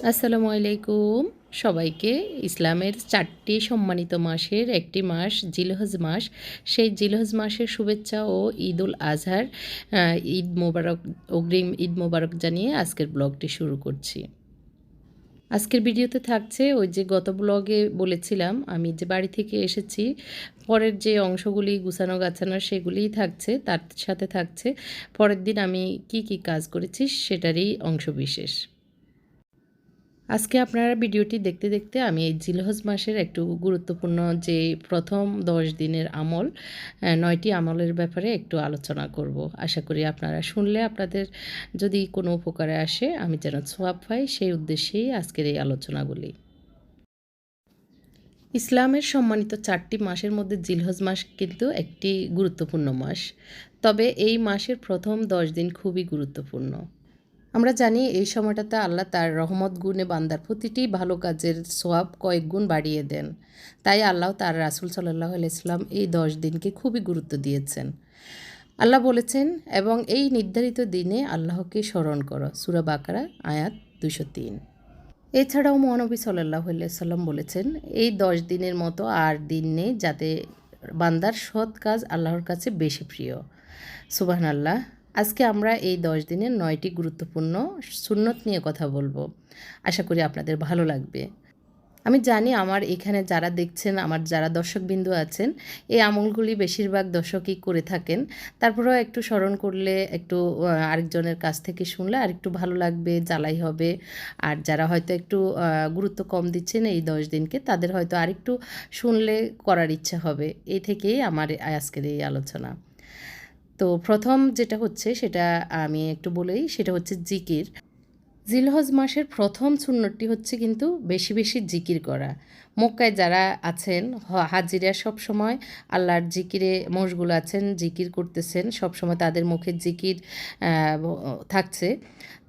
আসসালামু আলাইকুম সবাইকে। ইসলামের 4টি সম্মানিত মাসের একটি মাস জিলহজ মাস। সেই জিলহজ মাসের শুভেচ্ছা ও ঈদুল আজহার ঈদ মোবারক, অগ্রিম ঈদ মোবারক জানিয়ে আজকের ব্লগটি শুরু করছি। আজকের ভিডিওতে থাকছে ওই যে গত ব্লগে বলেছিলাম আমি যে বাড়ি থেকে এসেছি, পরের যে অংশগুলি গুছানো গাছানো সেগুলিই থাকছে, তার সাথে থাকছে পরের দিন আমি কি কি কাজ করেছি সেটারই অংশবিশেষ। আজকে আপনারা ভিডিওটি দেখতে দেখতে আমি এই জিলহজ মাসের একটু গুরুত্বপূর্ণ যে প্রথম 10 দিনের আমল, 9টি আমলের ব্যাপারে একটু আলোচনা করব। আশা করি আপনারা শুনলে আপনাদের যদি কোনো উপকারে আসে, আমি যেন সওয়াব পাই, সেই উদ্দেশ্যেই আজকের এই আলোচনাগুলি। ইসলামের সম্মানিত 4টি মাসের মধ্যে জিলহজ মাস কিন্তু একটি গুরুত্বপূর্ণ মাস। তবে এই মাসের প্রথম 10 দিন খুবই গুরুত্বপূর্ণ। আমরা জানি এই সময়টাতে আল্লাহ তার রহমত গুণে বান্দার প্রতিটি ভালো কাজের সোয়াব কয়েক গুণ বাড়িয়ে দেন। তাই আল্লাহ তার রাসূল সাল্লাল্লাহু আলাইহি ওয়াসাল্লাম এই 10 দিনকে খুবই গুরুত্ব দিয়েছেন। আল্লাহ বলেছেন, এবং এই নির্ধারিত দিনে আল্লাহকে স্মরণ করো, সূরা বাকারা আয়াত 203। এছাড়াও মহানবী সাল্লাল্লাহু আলাইহি ওয়াসাল্লাম বলেছেন, এই 10 দিনের মতো আর দিন নেই যাতে বান্দার সৎ কাজ আল্লাহর কাছে বেশি প্রিয়। সুবহানাল্লাহ। আজকে আমরা এই 10 দিনের 9টি গুরুত্বপূর্ণ সুন্নত নিয়ে কথা বলবো। আশা করি আপনাদের ভালো লাগবে। আমি জানি আমার এখানে যারা দেখছেন, আমার যারা দর্শকবৃন্দ আছেন, এই আমলগুলি বেশিরভাগ দর্শকই করে থাকেন। তারপরেও একটু স্মরণ করলে, একটু আরেকজনের কাছ থেকে শুনলে আরেকটু ভালো লাগবে, জ্বালাই হবে। আর যারা হয়তো একটু গুরুত্ব কম দিচ্ছেন এই 10 দিনকে, তাদের হয়তো আরেকটু শুনলে করার ইচ্ছা হবে। এই থেকেই আমার আজকের এই আলোচনা। তো প্রথম যেটা হচ্ছে সেটা আমি একটু বলেই, সেটা হচ্ছে জিকির। জিলহজ মাসের প্রথম সুন্নতটি হচ্ছে কিন্তু বেশি বেশি জিকির করা। মক্কায় যারা আছেন হাজিরা সব সময় আল্লাহর জিকিরে মশগুল আছেন, জিকির করতেছেন, সব সময় তাদের মুখে জিকির থাকছে।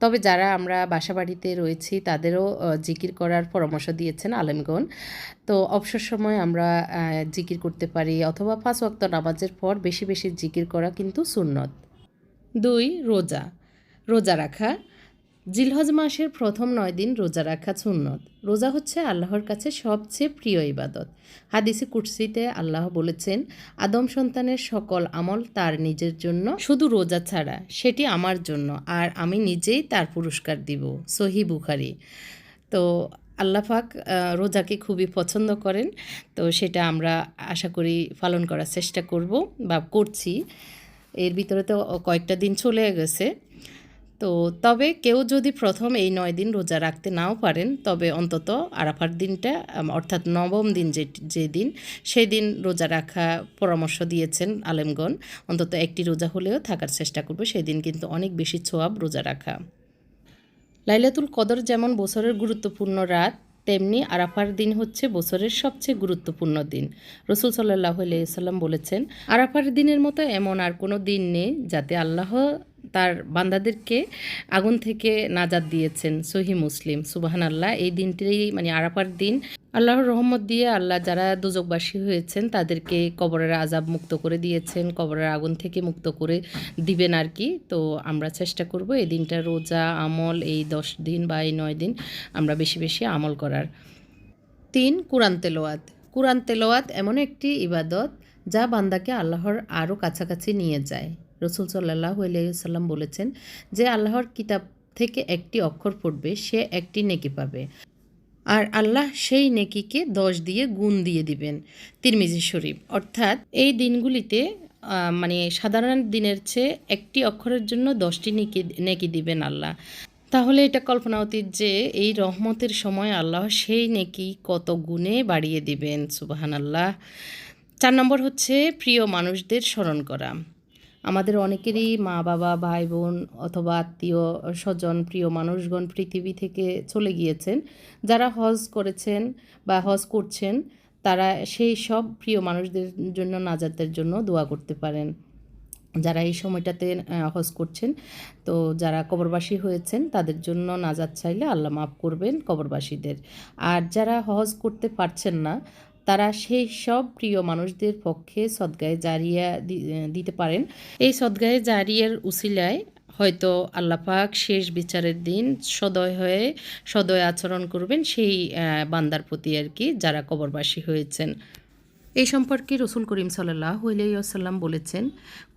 তবে যারা আমরা বাসাবাড়িতে রয়েছি তাদেরও জিকির করার পরামর্শ দিয়েছেন আলেমগণ। তো অবসর সময় আমরা জিকির করতে পারি, অথবা 5 ওয়াক্ত নামাজের পর বেশি বেশি জিকির করা কিন্তু সুন্নত। 2. রোজা রাখা। জিলহজ মাসের প্রথম 9 দিন রোজা রাখা সুন্নত। রোজা হচ্ছে আল্লাহর কাছে সবচেয়ে প্রিয় ইবাদত। হাদিসে কুদসিতে আল্লাহ বলেছেন, আদম সন্তানের সকল আমল তার নিজের জন্য, শুধু রোজা ছাড়া সেটি আমার জন্য, আর আমি নিজেই তার পুরস্কার দিব। সহিহ বুখারী। তো আল্লাহ পাক রোজাকে খুবই পছন্দ করেন। তো সেটা আমরা আশা করি পালন করার চেষ্টা করব বা করছি। এর ভিতরে তো কয়েকটা দিন চলে গেছে। তো তবে কেউ যদি প্রথম এই 9 দিন রোজা রাখতে নাও পারেন, তবে অন্তত আরাফার দিনটা, অর্থাৎ নবম দিন যে দিন, সেই দিন রোজা রাখা পরামর্শ দিয়েছেন আলেমগণ। অন্তত একটি রোজা হলেও থাকার চেষ্টা করবে, সেই দিন কিন্তু অনেক বেশি সওয়াব রোজা রাখা। লাইলাতুল কদর যেমন বছরের গুরুত্বপূর্ণ রাত, তেমনি আরাফার দিন হচ্ছে বছরের সবচেয়ে গুরুত্বপূর্ণ দিন। রাসূল সাল্লাল্লাহু আলাইহি ওয়াসাল্লাম বলেছেন, আরাফার দিনের মতো এমন আর কোনো দিন নেই যাতে আল্লাহ তার বান্দাদেরকে আগুন থেকে নাজাত দিয়েছেন। সহিহ মুসলিম। সুবহানাল্লাহ। এই দিনটিই মানে আরাফার দিন আল্লাহর রহমত দিয়ে আল্লাহ যারা দোজখবাসী হয়েছেন তাদেরকে কবরের আযাব মুক্ত করে দিয়েছেন, কবরের আগুন থেকে মুক্ত করে দিবেন আর কি। তো আমরা চেষ্টা করব এই দিনটা রোজা আমল, এই 10 দিন বা এই 9 দিন আমরা বেশি বেশি আমল করার। 3. কুরআন তেলাওয়াত। কুরআন তেলাওয়াত এমন একটি ইবাদত যা বান্দাকে আল্লাহর আরও কাছাকাছি নিয়ে যায়। রাসূল সাল্লাল্লাহু আলাইহি ওয়াসাল্লাম বলেছেন, যে আল্লাহর কিতাব থেকে একটি অক্ষর পড়বে সে একটি নেকি পাবে, আর আল্লাহ সেই নেকিকে 10 দিয়ে গুণ দিয়ে দিবেন। তিরমিজি শরীফ। অর্থাৎ এই দিনগুলিতে মানে সাধারণ দিনের চেয়ে একটি অক্ষরের জন্য 10টি নেকি দিবেন আল্লাহ। তাহলে এটা কল্পনা অতীত যে এই রহমতের সময় আল্লাহ সেই নেকি কত গুণে বাড়িয়ে দিবেন। সুবহানাল্লাহ। 4 নম্বর হচ্ছে প্রিয় মানুষদের স্মরণ করা। আমাদের অনেকেরই মা বাবা, ভাই বোন অথবা আত্মীয় স্বজন, প্রিয় মানুষগণ পৃথিবী থেকে চলে গিয়েছেন। যারা হজ করেছেন বা হজ করছেন, তারা সেই সব প্রিয় মানুষদের জন্য, নাজাতের জন্য দোয়া করতে পারেন। যারা এই সময়টাতে হজ করছেন, তো যারা কবরবাসী হয়েছেন তাদের জন্য নাজাত চাইলে আল্লাহ মাফ করবেন কবরবাসীদের। আর যারা হজ করতে পারছেন না, তারা সেই সব প্রিয় মানুষদের পক্ষে সদগায়ে জারিয়া দিতে পারেন। এই সদগায়ে জারিয়ার উসিলায় হয়তো আল্লাহ পাক শেষ বিচারের দিন সদয় আচরণ করবেন সেই বান্দার প্রতি আর কি, যারা কবরবাসী হয়েছেন। এই সম্পর্কে রসুল করিম সাল্লাল্লাহু আলাইহি ওয়াসাল্লাম বলেছেন,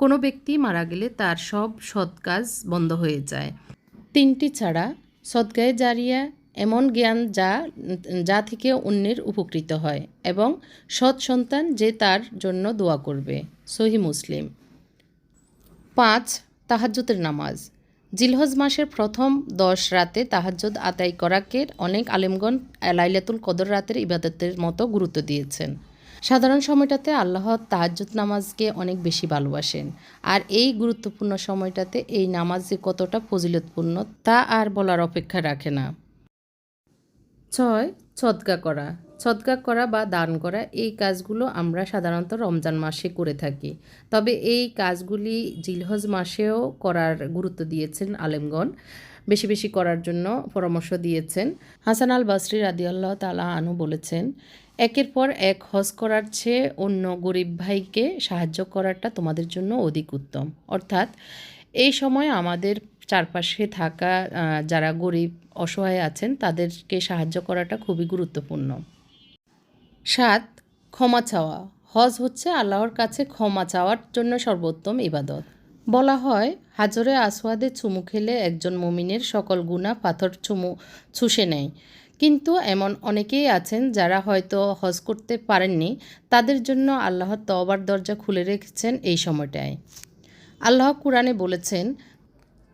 কোনো ব্যক্তি মারা গেলে তার সব সৎ কাজ বন্ধ হয়ে যায়, তিনটি ছাড়া: সদকায়ে জারিয়া, এমন জ্ঞান যা থেকে অন্যের উপকৃত হয়, এবং সৎ সন্তান যে তার জন্য দোয়া করবে। সহিহ মুসলিম। 5. তাহাজ্জুদের নামাজ। জিলহজ মাসের প্রথম 10 রাতে তাহাজ্জুদ আদায় করাকে অনেক আলেমগণ লাইলাতুল কদর রাতের ইবাদতের মতো গুরুত্ব দিয়েছেন। সাধারণ সময়টাতে আল্লাহ তাহাজ্জুদ নামাজকে অনেক বেশি ভালোবাসেন, আর এই গুরুত্বপূর্ণ সময়টাতে এই নামাজ যে কতটা ফজিলতপূর্ণ তা আর বলার অপেক্ষা রাখে না। 6. সদকা করা বা দান করা, এই কাজগুলো আমরা সাধারণত রমজান মাসে করে থাকি, তবে এই কাজগুলি জিলহজ মাসেও করার গুরুত্ব দিয়েছেন আলেমগণ, বেশি বেশি করার জন্য পরামর্শ দিয়েছেন। হাসান আল বসরি রাদিয়াল্লাহু তাআলা আনহু বলেছেন, একের পর এক হজ করার চেয়ে অন্য গরিব ভাইকে সাহায্য করাটা তোমাদের জন্য অধিক উত্তম। অর্থাৎ এই সময় আমাদের চারপাশে থাকা যারা গরিব অসহায় আছেন তাদেরকে সাহায্য করাটা খুবই গুরুত্বপূর্ণ। 7. ক্ষমা চাওয়া। হজ হচ্ছে আল্লাহর কাছে ক্ষমা চাওয়ার জন্য সর্বোত্তম ইবাদত। বলা হয়, হাজরে আসওয়াদে চুমু খেলে একজন মুমিনের সকল গুনাহ পাথর চুষে নেয়। কিন্তু এমন অনেকেই আছেন যারা হয়তো হজ করতে পারেননি, তাদের জন্য আল্লাহ তওবার দরজা খুলে রেখেছেন এই সময়টায়। আল্লাহ কুরআনে বলেছেন,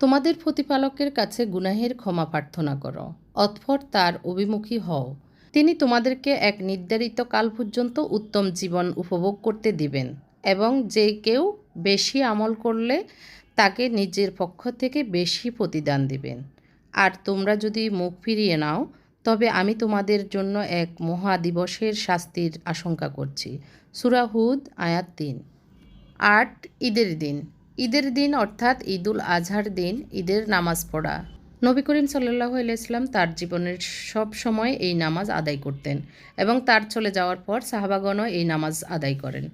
তোমাদের প্রতিপালকের কাছে গুনাহের ক্ষমা প্রার্থনা করো, অতঃপর তার অভিমুখী হও। তিনি তোমাদেরকে এক নির্ধারিত কাল পর্যন্ত উত্তম জীবন উপভোগ করতে দিবেন, এবং যে কেউ বেশি আমল করলে তাকে নিজের পক্ষ থেকে বেশি প্রতিদান দিবেন। আর তোমরা যদি মুখ ফিরিয়ে নাও, তবে আমি তোমাদের জন্য এক মহা দিবসের শাস্তির আশঙ্কা করছি। সূরা হুদ আয়াত 3। 8. ঈদের দিন অর্থাৎ ঈদুল আজহার দিন ঈদের নামাজ পড়া। নবী করিম সাল্লাল্লাহু আলাইহি ওয়াসাল্লাম তার জীবনের সব সময় এই নামাজ আদায় করতেন, এবং তার চলে যাওয়ার পর সাহাবাগণও এই নামাজ আদায় করেন।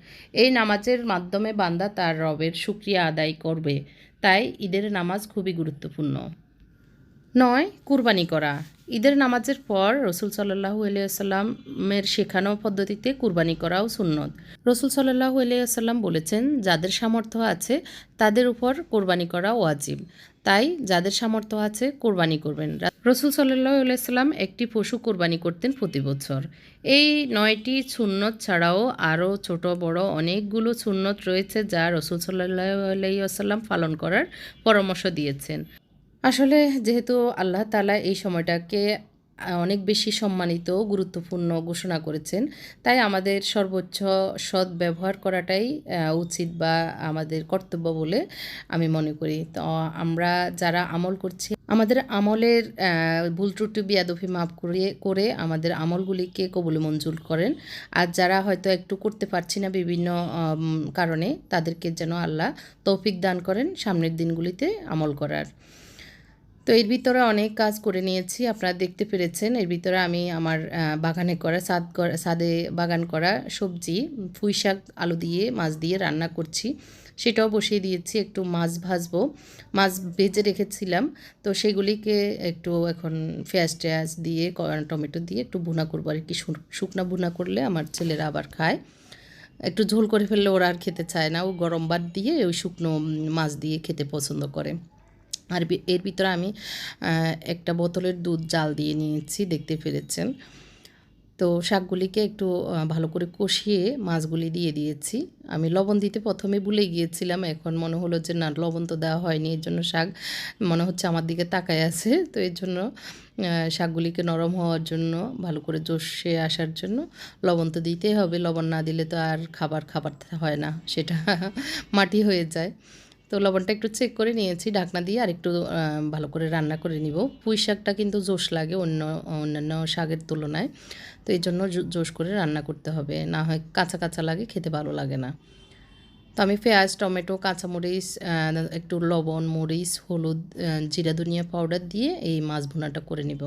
এই নামাজের মাধ্যমে বান্দা তার রবের শুকরিয়া আদায় করবে, তাই ঈদের নামাজ খুবই গুরুত্বপূর্ণ। 9. কুরবানি করা। ঈদের নামাজের পর রসুল সাল্লাল্লাহু আলাইহি ওয়াসাল্লামের শেখানো পদ্ধতিতে কুরবানি করাও সুন্নত। রসুল সাল্লাল্লাহু আলাইহি ওয়াসাল্লাম বলেছেন, যাদের সামর্থ্য আছে তাদের উপর কোরবানি করা ওয়াজিব, তাই যাদের সামর্থ্য আছে কোরবানি করবেন। রসুল সাল্লাল্লাহু আলাইহি ওয়াসাল্লাম একটি পশু কোরবানি করতেন প্রতি বছর। এই 9টি সুন্নত ছাড়াও আরও ছোট বড় অনেকগুলো সুন্নত রয়েছে যা রসুল সাল্লাল্লাহু আলাইহি ওয়াসাল্লাম পালন করার পরামর্শ দিয়েছেন। আসলে যেহেতু আল্লাহ তাআলা এই সময়টাকে অনেক বেশি সম্মানিত গুরুত্বপূর্ণ ঘোষণা করেছেন, তাই আমাদের সর্বোচ্চ সৎ ব্যবহার করাটাই উচিত বা আমাদের কর্তব্য বলে আমি মনে করি। তো আমরা যারা আমল করছি, আমাদের আমলের ভুল ত্রুটি বিয়াদফি মাফ করে আমাদের আমলগুলিকে কবুল মঞ্জুর করেন। আর যারা হয়তো একটু করতে পারছি না বিভিন্ন কারণে, তাদেরকে যেন আল্লাহ তৌফিক দান করেন সামনের দিনগুলিতে আমল করার। তো এর ভিতরে অনেক কাজ করে নিয়েছি, আপনারা দেখতে পেরেছেন। এর ভিতরে আমি আমার বাগানে করা ছাদে বাগান করা সবজি পুঁই শাক আলু দিয়ে মাছ দিয়ে রান্না করছি, সেটাও বসিয়ে দিয়েছি। একটু মাছ ভাজবো, মাছ ভেজে রেখেছিলাম, তো সেগুলিকে একটু এখন পেঁয়াজ দিয়ে টমেটো দিয়ে একটু ভুনা করবো আর কি। শুকনা ভুনা করলে আমার ছেলেরা আবার খায়, একটু ঝোল করে ফেললে ওরা আর খেতে চায় না, ও গরম ভাত দিয়ে ওই শুকনো মাছ দিয়ে খেতে পছন্দ করে। আর এর ভিতরে আমি একটা বোতলের দুধ জাল দিয়ে নিয়েছি, দেখতে পেরেছেন। তো শাকগুলিকে একটু ভালো করে কষিয়ে মাছগুলি দিয়ে দিয়েছি। আমি লবণ দিতে প্রথমে ভুলে গিয়েছিলাম, এখন মনে হলো যে না, লবণ তো দেওয়া হয়নি, এর জন্য শাক মনে হচ্ছে আমার দিকে তাকায় আছে। তো এর জন্য শাকগুলিকে নরম হওয়ার জন্য, ভালো করে জোশে আসার জন্য লবণ তো দিতেই হবে। লবণ না দিলে তো আর খাবার হয় না, সেটা মাটি হয়ে যায়। তো লবণটা একটু চেক করে নিয়েছি, ঢাকনা দিয়ে আর একটু ভালো করে রান্না করে নিব। পুঁই শাকটা কিন্তু জোশ লাগে অন্যান্য শাকের তুলনায়, তো এই জন্য জোশ করে রান্না করতে হবে, না হয় কাঁচা কাঁচা লাগে, খেতে ভালো লাগে না। তো আমি পেঁয়াজ টমেটো কাঁচামরিচ একটু লবণ মরিচ হলুদ জিরা ধনিয়া পাউডার দিয়ে এই মাছ ভুনাটা করে নিব।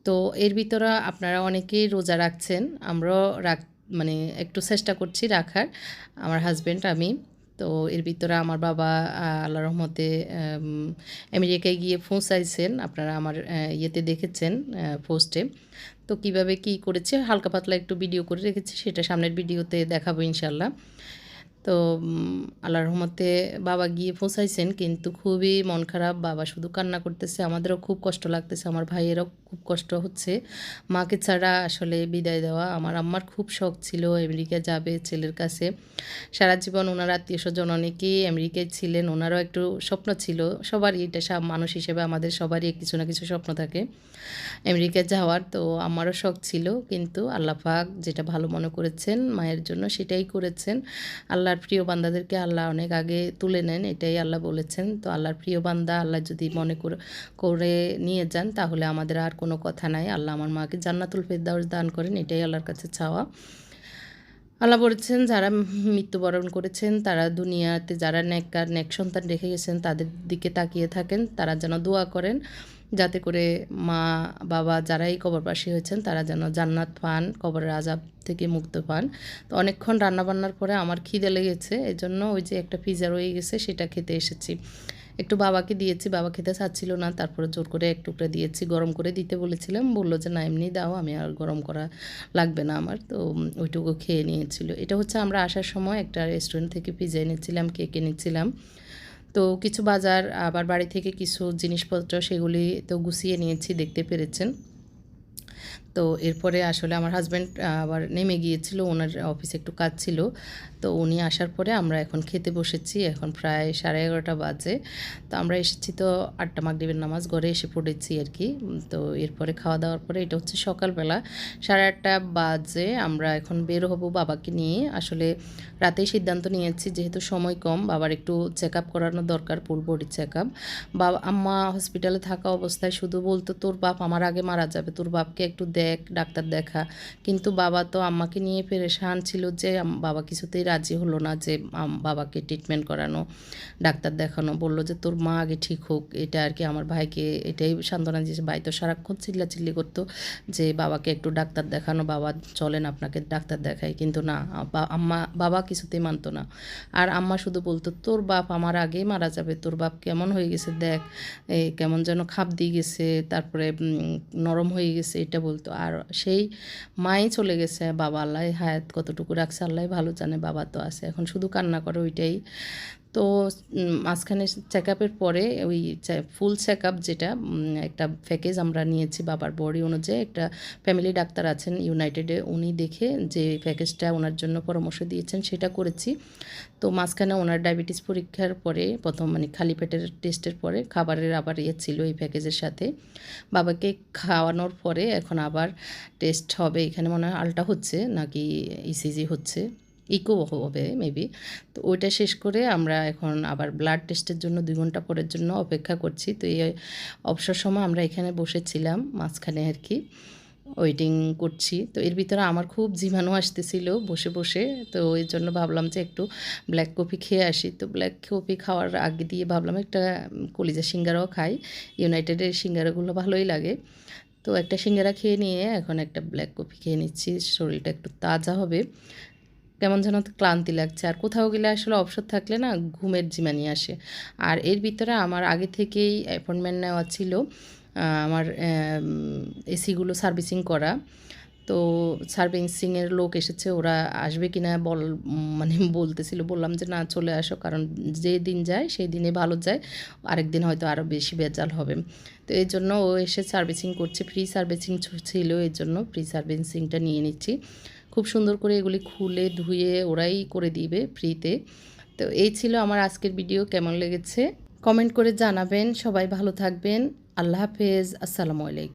তো এর ভিতরে আপনারা অনেকেই রোজা রাখছেন, আমরাও মানে একটু চেষ্টা করছি রাখার, আমার হাজব্যান্ড আমি। তো এর ভিতরে আমার বাবা আল্লাহর রহমতে আমেরিকায় গিয়ে পৌঁছাইছেন। আপনারা আমার ইয়েতে দেখেছেন পোস্টে। তো কিভাবে কি করেছে হালকা পাতলা একটু ভিডিও করে রেখেছি, সেটা সামনের ভিডিওতে দেখাবো ইনশাল্লাহ। তো আল্লাহর রহমতে বাবা গিয়ে পৌঁছাইছেন, কিন্তু খুবই মন খারাপ। বাবা শুধু কান্না করতেছে, আমাদেরও খুব কষ্ট লাগতেছে, আমার ভাইয়েরও খুব কষ্ট হচ্ছে। মাকে ছাড়া আসলে বিদায় দেওয়া। আমার আম্মার খুব শখ ছিল আমেরিকা যাবে ছেলের কাছে। সারা জীবন ওনার আত্মীয়স্বজন অনেকেই আমেরিকায় ছিলেন, ওনারও একটু স্বপ্ন ছিল। সবারই এটা মানুষ হিসেবে আমাদের সবারই কিছু না কিছু স্বপ্ন থাকে আমেরিকা যাওয়ার। তো আমারও শখ ছিল, কিন্তু আল্লাহ পাক যেটা ভালো মনে করেছেন মায়ের জন্য সেটাই করেছেন। আল্লাহর প্রিয় বান্দাদেরকে আল্লাহ অনেক আগে তুলে নেন, এটাই আল্লাহ বলেছেন। তো আল্লাহর প্রিয় বান্দা আল্লাহ যদি মনে করে নিয়ে যান, তাহলে আমাদের আর কোনো কথা নাই। আল্লাহ আমার মাকে জান্নাতুল ফেরদাউস দান করেন, এটাই আল্লাহর কাছে চাওয়া। আল্লাহ বলেছেন, যারা মৃত্যুবরণ করেছেন তারা দুনিয়াতে যারা নেক সন্তান রেখে গেছেন তাদের দিকে তাকিয়ে থাকেন, তারা যেন দোয়া করেন যাতে করে মা বাবা যারাই কবরবাসী হয়েছেন তারা যেন জান্নাত পান, কবরের আযাব থেকে মুক্ত পান। তো অনেকক্ষণ রান্নাবান্নার পরে আমার খিদে লেগেছে, এজন্য ওই যে একটা পিৎজা রয়ে গেছে সেটা খেতে এসেছি। একটু বাবাকে দিয়েছি, বাবা খেতে চাচ্ছিল না, তারপরে জোর করে এক টুকরা দিয়েছি। গরম করে দিতে বলেছিলাম, বললো যে না এমনি দাও, আমি আর গরম করা লাগবে না আমার। তো ওইটুকু খেয়ে নিয়েছিল। এটা হচ্ছে আমরা আসার সময় একটা রেস্টুরেন্ট থেকে পিৎজা এনেছিলাম, কেক এনেছিলাম। তো কিছু বাজার আবার বাড়ি থেকে কিছু জিনিসপত্র সেগুলি তো গুছিয়ে নিয়েছি, দেখতে পেরেছেন। তো এরপরে আসলে আমার হাজব্যান্ড আবার নেমে গিয়েছিল, ওনার অফিসে একটু কাজ ছিল। তো উনি আসার পরে আমরা এখন খেতে বসেছি, এখন প্রায় 11:30 বাজে। তো আমরা এসেছি তো 8টা মাগরিবের নামাজ ঘরে এসে পড়েছি আর কি। তো এরপরে খাওয়া দাওয়ার পরে এটা হচ্ছে সকালবেলা 8:30 বাজে আমরা এখন বের হব বাবাকে নিয়ে। আসলে রাতেই সিদ্ধান্ত নিয়েছি, যেহেতু সময় কম, বাবার একটু চেক আপ করানো দরকার, ফুল বডি চেক আপ। বাবা আম্মা হসপিটালে থাকা অবস্থায় শুধু বলতো তোর বাপ আমার আগে মারা যাবে, তোর বাপকে একটু দেখ, ডাক্তার দেখা। কিন্তু বাবা তো আম্মাকে নিয়ে পেরেশান ছিল, যে বাবা কিছুতেই রাজি হলো না যে বাবাকে ট্রিটমেন্ট করানো, ডাক্তার দেখানো। বলল যে তোর মা আগে ঠিক হোক। এটা আর কি আমার ভাইকে এটাই সান্ত্বনা দিয়েছে। ভাই তো সারাক্ষণ চিল্লাচিল্লি করতো যে বাবাকে একটু ডাক্তার দেখানো, বাবা চলেন আপনাকে ডাক্তার দেখাই। কিন্তু না, বাবা কিছুতেই মানতো না। আর আম্মা শুধু বলতো তোর বাপ আমার আগেই মারা যাবে, তোর বাপ কেমন হয়ে গেছে দেখ, এই কেমন যেন খাপ দিয়ে গেছে, তারপরে নরম হয়ে গেছে, এটা বলতো। আর সেই মাই চলে গেছে, বাবা আল্লাহ হায়াত কতটুকু রাখছে আল্লাহ ভালো জানে, বাবা তো আছে, এখন শুধু কান্না করে ওইটাই। তো মাঝখানে চেক আপের পরে ওই ফুল চেক আপ যেটা একটা প্যাকেজ আমরা নিয়েছি বাবার বডি অনুযায়ী, একটা ফ্যামিলি ডাক্তার আছেন ইউনাইটেডে, উনি দেখে যে প্যাকেজটা ওনার জন্য পরামর্শ দিয়েছেন সেটা করেছি। তো মাঝখানে ওনার ডায়াবেটিস পরীক্ষার পরে প্রথম মানে খালি পেটের টেস্টের পরে খাবারের আবার ছিল এই প্যাকেজের সাথে। বাবাকে খাওয়ানোর পরে এখন আবার টেস্ট হবে, এখানে মনে হয় আলটা হচ্ছে নাকি ইসিজি হচ্ছে, ইকো হবে মেবি। তো ওইটা শেষ করে আমরা এখন আবার ব্লাড টেস্টের জন্য 2 ঘন্টা পরের জন্য অপেক্ষা করছি। তো এই অবসর সময় আমরা এখানে বসেছিলাম মাঝখানে আর কি, ওয়েটিং করছি। তো এর ভিতরে আমার খুব জিমানো আসতেছিল বসে বসে। তো এর জন্য ভাবলাম যে একটু ব্ল্যাক কফি খেয়ে আসি। তো ব্ল্যাক কফি খাওয়ার আগে দিয়ে ভাবলাম একটা কলিজা সিঙ্গারাও খাই, ইউনাইটেডের সিঙ্গারাগুলো ভালোই লাগে। তো একটা সিঙ্গারা খেয়ে নিয়ে এখন একটা ব্ল্যাক কফি খেয়ে নিচ্ছি, শরীরটা একটু তাজা হবে। কেমন যেন ক্লান্তি লাগছে, আর কোথাও গেলে আসলে অবসর থাকলে না ঘুমের জিমানি আসে। আর এর ভিতরে আমার আগে থেকেই অ্যাপয়েন্টমেন্ট নেওয়া ছিল আমার এসিগুলো সার্ভিসিং করা। তো সার্ভিসিংয়ের লোক এসেছে, ওরা আসবে কি না মানে বলতেছিল। বললাম যে না চলে আসো, কারণ যে দিন যায় সেই দিনে ভালো যায়, আরেক দিন হয়তো আরও বেশি ভেজাল হবে। তো এই জন্য ও এসে সার্ভিসিং করছে, ফ্রি সার্ভিসিং ছিল, এই জন্য ফ্রি সার্ভিসিংটা নিয়ে নিচ্ছি। খুব সুন্দর করে এগুলি খুলে ধুয়ে ওরাই করে দিবে ফ্রিতে। তো এই ছিল আমার আজকের ভিডিও, কেমন লেগেছে কমেন্ট করে জানাবেন। সবাই ভালো থাকবেন। আল্লাহ হাফেজ, আসসালামু আলাইকুম।